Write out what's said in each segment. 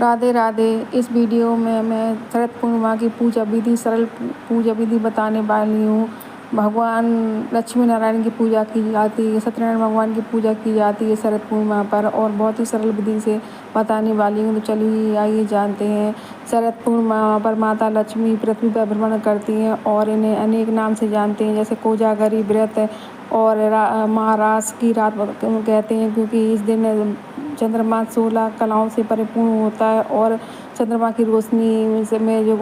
राधे राधे। इस वीडियो में मैं शरद पूर्णिमा की पूजा विधि सरल पूजा विधि बताने वाली हूँ। भगवान लक्ष्मी नारायण की पूजा की जाती है, सत्यनारायण भगवान की पूजा की जाती है शरद पूर्णिमा पर, और बहुत ही सरल विधि से बताने वाली हूँ। तो चलिए आइए जानते हैं। शरद पूर्णिमा पर माता लक्ष्मी पृथ्वी पर भ्रमण करती हैं और इन्हें अनेक नाम से जानते हैं, जैसे कोजागरी व्रत और महारास की रात कहते हैं, क्योंकि इस दिन चंद्रमा 16 कलाओं से परिपूर्ण होता है और चंद्रमा की रोशनी से में जो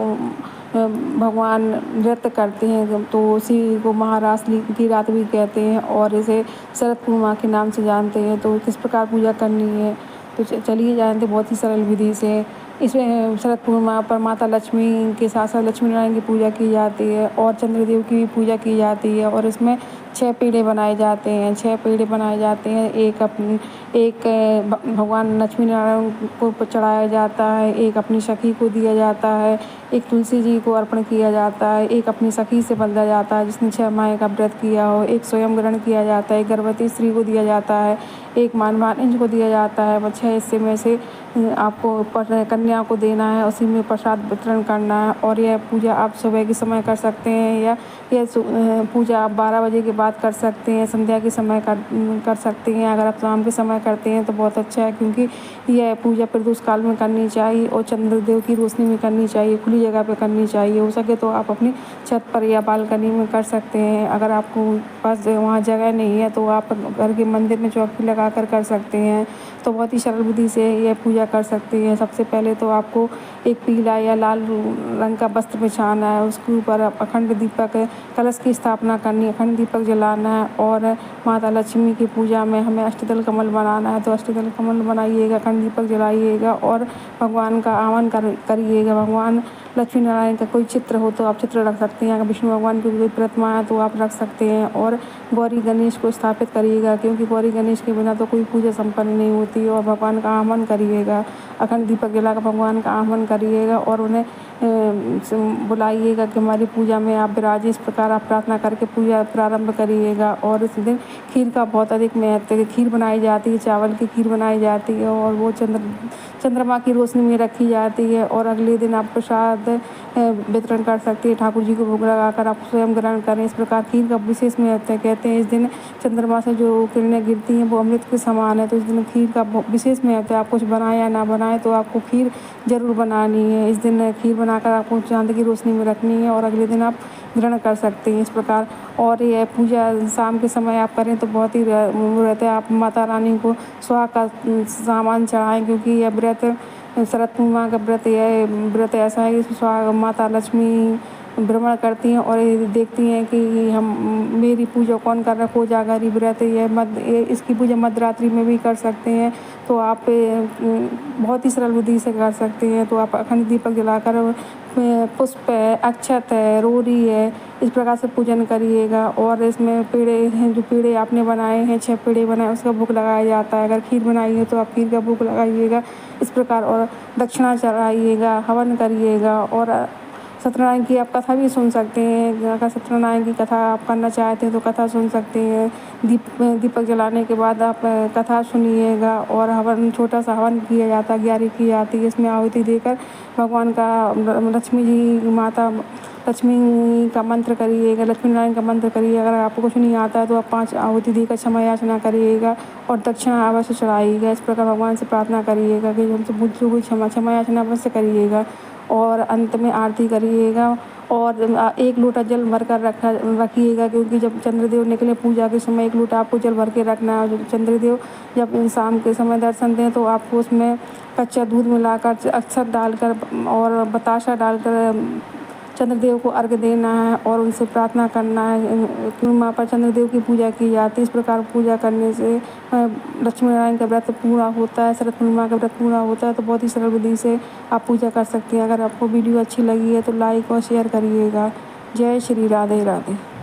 भगवान नृत्य करते हैं, तो उसी को महारास की रात भी कहते हैं और इसे शरद पूर्णिमा के नाम से जानते हैं। तो किस प्रकार पूजा करनी है, तो चलिए जानते हैं बहुत ही सरल विधि से। इसमें शरद पूर्णिमा पर माता लक्ष्मी के साथ साथ लक्ष्मी नारायण की पूजा की जाती है और चंद्रदेव की भी पूजा की जाती है, और इसमें 6 पेड़े बनाए जाते हैं। 6 पेड़े बनाए जाते हैं। एक भगवान लक्ष्मी नारायण को चढ़ाया जाता है, एक अपनी सखी को दिया जाता है, एक तुलसी जी को अर्पण किया जाता है, एक अपनी सखी से बंधा जाता है जिसने 6 माह का व्रत किया हो, एक स्वयं ग्रहण किया जाता है, एक गर्भवती स्त्री को दिया जाता है, एक मानवानिज को दिया जाता है। 6 हिस्से में से आपको कन्या को देना है, उसी में प्रसाद वितरण करना है। और यह पूजा आप सुबह के समय कर सकते हैं, या यह पूजा आप 12 बजे के बाद कर सकते हैं, संध्या के समय कर सकते हैं। अगर आप शाम के समय करते हैं तो बहुत अच्छा है, क्योंकि यह पूजा प्रदोष काल में करनी चाहिए और चंद्रदेव की रोशनी में करनी चाहिए, खुली जगह पे करनी चाहिए। हो सके तो आप अपनी छत पर या बालकनी में कर सकते हैं। अगर आपको पास वहाँ जगह नहीं है तो आप घर के मंदिर में चौकी लगा कर सकते हैं। तो बहुत ही सरल विधि से यह पूजा कर सकते हैं। सबसे पहले तो आपको एक पीला या लाल रंग का वस्त्र बिछाना है, उसके ऊपर अखंड दीपक कलश की स्थापना करनी है, अखंड दीपक जलाना है। और माता लक्ष्मी की पूजा में हमें अष्टदल कमल बनाना है, तो अष्टदल कमल बनाइएगा, अखंड दीपक जलाइएगा और भगवान का आह्वान करिएगा। भगवान लक्ष्मी नारायण का कोई चित्र हो तो आप चित्र रख सकते हैं, अगर विष्णु भगवान की कोई प्रतिमा है तो आप रख सकते हैं। और गौरी गणेश को स्थापित करिएगा, क्योंकि गौरी गणेश के बिना तो कोई पूजा संपन्न नहीं होती। और भगवान का आह्वान करिएगा, अखंड दीपक जलाकर भगवान का आह्वान करिएगा और उन्हें बुलाइएगा कि हमारी पूजा में आप विराजिए। इस प्रकार आप प्रार्थना करके पूजा प्रारंभ करिएगा। और इस दिन खीर का बहुत अधिक महत्व है। खीर बनाई जाती है, चावल की खीर बनाई जाती है और वो चंद्रमा की रोशनी में रखी जाती है। और अगले दिन आप प्रसाद वितरण कर सकते हैं, ठाकुर जी को भोग लगाकर आप स्वयं ग्रहण करें। इस प्रकार खीर का विशेष महत्व है। कहते हैं इस दिन चंद्रमा से जो किरणें गिरती हैं वो अमृत के समान है, तो इस दिन खीर का विशेष महत्व है। आप कुछ बनाएं या ना बनाएं तो आपको खीर जरूर बनानी है। इस दिन खीर बनाकर आपको चांद की रोशनी में रखनी है और अगले दिन आप ग्रहण कर सकते हैं इस प्रकार। और यह पूजा शाम के समय आप करें तो बहुत ही वो रहता है। आप माता रानी को सुहाग का सामान चढ़ाएं, क्योंकि यह व्रत शरद पूर्णिमा का व्रत ऐसा है कि सुहाग माता लक्ष्मी भ्रमण करती हैं और ये देखती हैं कि हम मेरी पूजा कौन कर रहा है। कोजागरी व्रत ये इसकी पूजा मध्यरात्रि में भी कर सकते हैं, तो आप बहुत ही सरल विधि से कर सकते हैं। तो आप अखंड दीपक जलाकर पुष्प है, अक्षत है, रोरी है, इस प्रकार से पूजन करिएगा। और इसमें पेड़े हैं, जो पेड़े आपने बनाए हैं, 6 पेड़े बनाए, उसका भोग लगाया जाता है। अगर खीर बनाई है तो आप खीर का भोग लगाइएगा इस प्रकार। और दक्षिणा चढ़ाइएगा, हवन करिएगा। और सत्यनारायण की आप कथा भी सुन सकते हैं। अगर सत्यनारायण की कथा आप करना चाहते हैं तो कथा सुन सकते हैं। दीपक जलाने के बाद आप कथा सुनिएगा और हवन, छोटा सा हवन किया जाता है, ग्यारह की जाती है। इसमें आहुति देकर भगवान का, लक्ष्मी जी माता लक्ष्मी का मंत्र करिएगा, लक्ष्मी नारायण का मंत्र करिए। अगर आपको कुछ नहीं आता है तो आप 5 आहुति देकर क्षमा याचना करिएगा और दक्षिणा अवश्य चढ़ाइएगा। इस प्रकार भगवान से प्रार्थना करिएगा कि हमसे भूल चूक हुई क्षमा याचना अवश्य करिएगा। और अंत में आरती करिएगा और 1 लोटा जल भर कर रखिएगा, क्योंकि जब चंद्रदेव निकले पूजा के समय 1 लोटा आपको जल भर के रखना है। जब चंद्रदेव जब शाम के समय दर्शन दें तो आपको उसमें कच्चा दूध मिलाकर, अक्षत डालकर और बताशा डालकर चंद्रदेव को अर्घ्य देना है और उनसे प्रार्थना करना है। पूर्णिमा पर चंद्रदेव की पूजा की जाती है। इस प्रकार पूजा करने से लक्ष्मी नारायण का व्रत पूरा होता है, शरद पूर्णिमा का व्रत पूरा होता है। तो बहुत ही सरल विधि से आप पूजा कर सकते हैं। अगर आपको वीडियो अच्छी लगी है तो लाइक और शेयर करिएगा। जय श्री राधे राधे।